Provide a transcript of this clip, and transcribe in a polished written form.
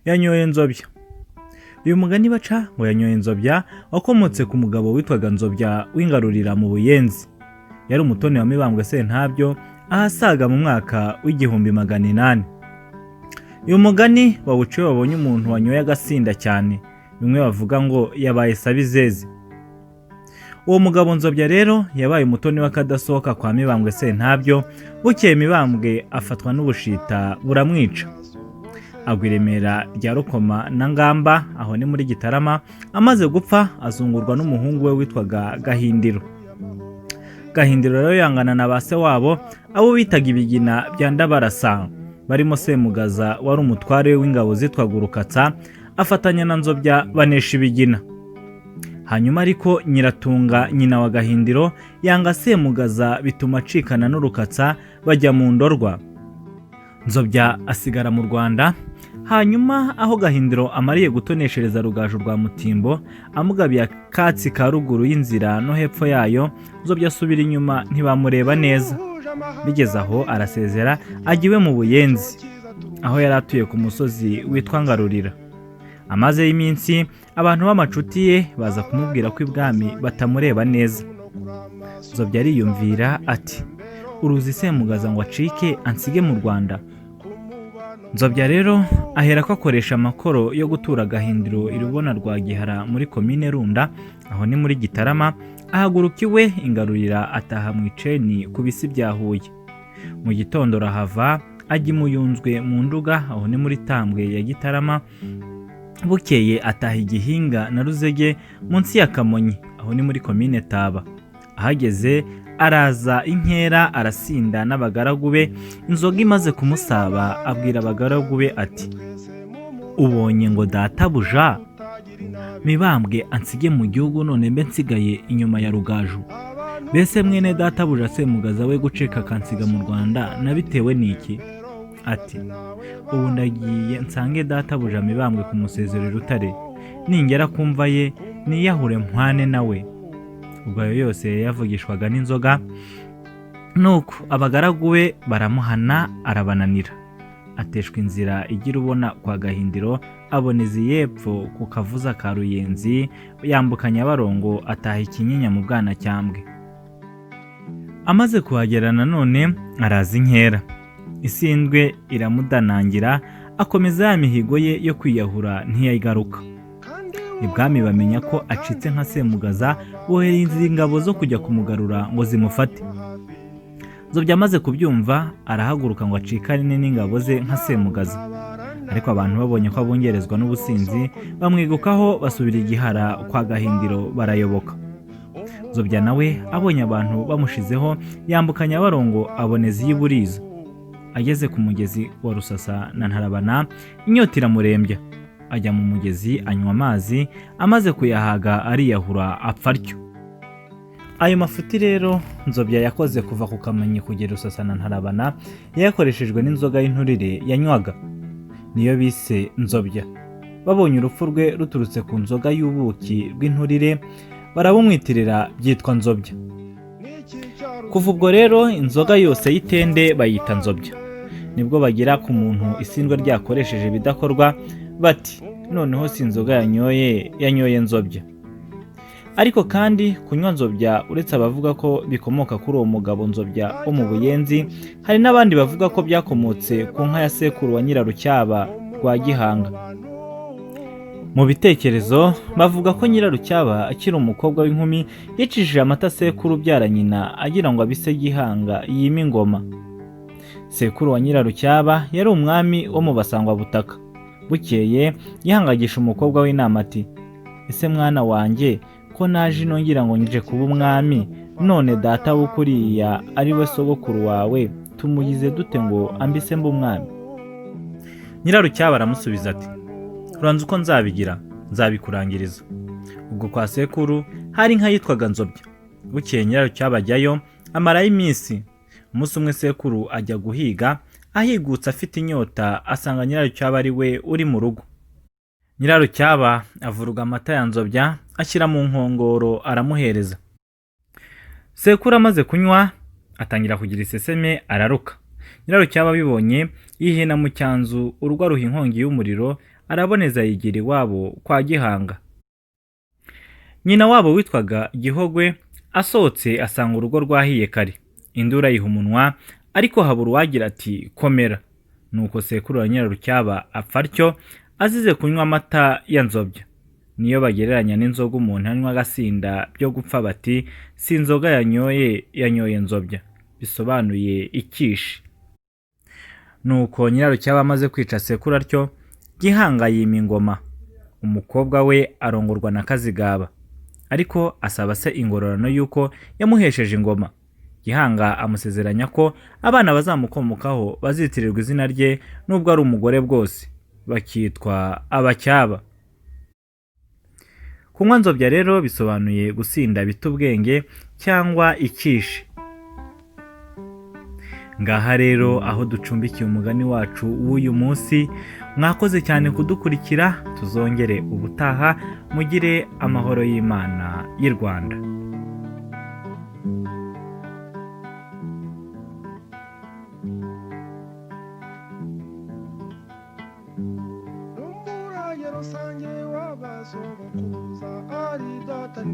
yanyoye nzobya. Uyu mugani baca ngo yanyoye nzobya wakomotse ku mugabo witwaga Nzobya w'ingarurira mu Buyenzi. Yari umutoni wa Mibambwe Sentabyo ahasaga mu mwaka w'1800. Uyu mugani bawuciye babonye umuntu wanyoye agasinda cyane, bimwe bavuga ngo yabaye sabizeze. Uwo mugabo Nzobya rero yabaye umutoni w'akadasohoka kwa Mibambwe Sentabyo. Bukeye Mibambwe afatwa n'ubushita buramwica, agwa i Remera rya Rukoma na Ngamba, aho ni muri Gitarama. Amaze gupfa azungurwa n'umuhungu we witwaga Gahindiro. Gahindiro rero yangana na base wabo abo bitaga ibigina bya Ndabarasa, barimo Semugaza wari umutware w'ingabo zitwaga Urukatsa, afatanya na Nzobya banesha ibigina. Hanyuma ariko Nyiratunga nyina wa Gahindiro yanga Semugaza, bituma acikana n'Urukatsa bajya mu ndorwa. Nzobya asigara mu Rwanda. Hanyuma aho Gahindiro amariye gutoneshereza Rugaju rwa Mutimbo, amugabiye akatsi ka ruguru y'inzira no hepfo yayo, Nzobya asubira inyuma ntibamureba neza. Bigeze aho arasezera agiwe mu Buyenzi, aho yari atuye ku musozi witwa Ngarurira. Amaze y'iminsi abantu b'amacuti ye baza kumubwira ko ibwami batamureba neza. Nzobya ariyumvira ati, uruzi Semugaza ngo acike ansige mu Rwanda? Nzobya rero ahera ko akoresha amakoro yo gutura Gahindiro irubona rwa Gihara muri komine Runda, aho ni muri Gitarama. Ahaguruka iwe Ingarurira ataha mu Iceni ku bisi bya Huye. Mu gitondo rahava ajya imuyunzwe mu Nduga, aho ni muri Tambwe ya Gitarama. Bukeye ataha Igihinga na Ruzege munsi ya Kamonyi, aho ni muri komine Taba. Ahageze araza inkera arasinda n'abagaragu be. Inzoga imaze kumusaba abwira abagaragu be ati, ubonye ngo databuja Mibambwe ansige mu gihugu, none mbe nsigaye inyuma ya Rugaju. Bese mwene databuja Semugaza we guceka akansiga mu Rwanda nabitewe n'iki? Ati, ubu ndagiye nsange databuja Mibambwe kumusezerera Rutare, ningera kumva ye niyahure mpwane nawe. Ubwo ayo yose yavugishwaga n'inzoga. Nuko abagaragu be baramuhana arabananira, ateshwa inzira igira ubona kwa Gahindiro, aboneza yepfo ku kavuza ka Ruyenzi, yambuka Nyabarongo ataha Ikinyinya mu Bwanacyambwe. Amaze kuhagera nanone araza inkera, isindwe iramudanangira, akomeza ya mihigo ye yo kwiyahura ntiyayigaruka. Ibwami bamenya ko acitse nka Semugaza, bohereza ingabo zo kujya kumugarura ngo zimufate. Nzobya amaze kubyumva arahaguruka ngo acikane n'ingabo ze nka Semugaza, ariko abantu babonye ko abongerezwa n'ubusinzi bamwigukaho basubira Igihara kwa Gahindiro barayoboka. Nzobya nawe abonye abantu bamushizeho yambuka Nyabarongo aboneza y'Iburiza. Ageze ku mugezi wa Rusasa na Ntarabana, inyota iramurembya, ajya mu mugezi anywa amazi, amaze kuyahaga ariyahura apfa atyo. Ayo mafuti rero Nzobya yakoze kuva ku Kamonyi kugera Rusasa na Ntarabana yakoreshejwe n'inzoga y'inturire yanywaga, niyo bise Nzobya. Babonye urupfu rwe ruturutse ku nzoga y'ubuki rw'inturire barabumwitirira, byitwa Nzobya. Kuva ubwo rero inzoga yose y'itende bayita Nzobya. Nibwo bagira ku muntu isindwa ryakoresheje bidakorwa bati, noneho si inzoga yanyoye Nzobya. Ariko kandi kunywa Nzobya uretse abavuga ko bikomoka kuri uwo mugabo Nzobya wo mu Buyenzi, hari n'abandi bavuga ko byakomotse ku nka ya sekuru wa Nyirarucyaba rwa Gihanga. Mu bitekerezo bavuga ko Nyirarucyaba akiri umukobwa w'inkumi yicishije amata sekuru byara nyina agira ngo abise Gihanga yime ingoma. Sekuru wa Nyirarucyaba yari umwami wo mu Basangwabutaka. Bukeye yihangagisha umukobwa w'inama ati, ese mwana wanjye ko naje nongira ngo nje kuba umwami, none data w'ukuriya ari we sogokuru wawe tumugize dute ngo ambise mbe umwami? Nyirarucyaba aramusubiza ati, uranze uko nzabigira, nzabikurangiriza. Ubwo kwa sekuru hari inka yitwaga Nzobya. Bukeye Nyirarucyaba ajyayo amarayo iminsi. Umunsi umwe sekuru ajya guhiga, ahigutse afite inyota asanga Nyirarucyaba ari we uri mu rugo. Nyirarucyaba avuruga amata ya Nzobya ashyira mu nkongoro aramuhereza. Sekuru amaze kunywa atangira kugira iseseme araruka. Nyirarucyaba bibonye yihena mu cyanzu, urwa ruha inkongi y'umuriro, araboneza yigira iwabo kwa Gihanga. Nyina wabo witwaga Gihogwe asohotse asanga urugo rwahiye kare, indura yiha umunwa, ariko habura uwagira ati komera. Nuko sekuru wa Nyirarucyaba apfa atyo azize kunywa amata ya Nzobya. Niyo bagereranya n'inzoga umuntu anywa agasinda byo gupfa bati si inzoga yanyoye Nzobya, bisobanuye ikishi. Nuko Nyirarucyaba amaze kwica sekuru atyo, Gihanga yima ingoma. Umukobwa we arongorwa na Kazigaba, ariko asaba se ingororano yuko yamuhesheje ingoma. Gihanga amusezeranya ko abana bazamukomokaho bazitirirwa izina rye nubwo ari umugore bwose, bakitwa Abacyaba. Kunywa Nzobya rero bisobanuye gusinda bita ubwenge cyangwa ikishi. Ngaha rero aho ducumbikiye umugani wacu w'uyu munsi. Mwakoze cyane kudukurikira, tuzongere ubutaha. Mugire amahoro y'Imana y'i Rwanda.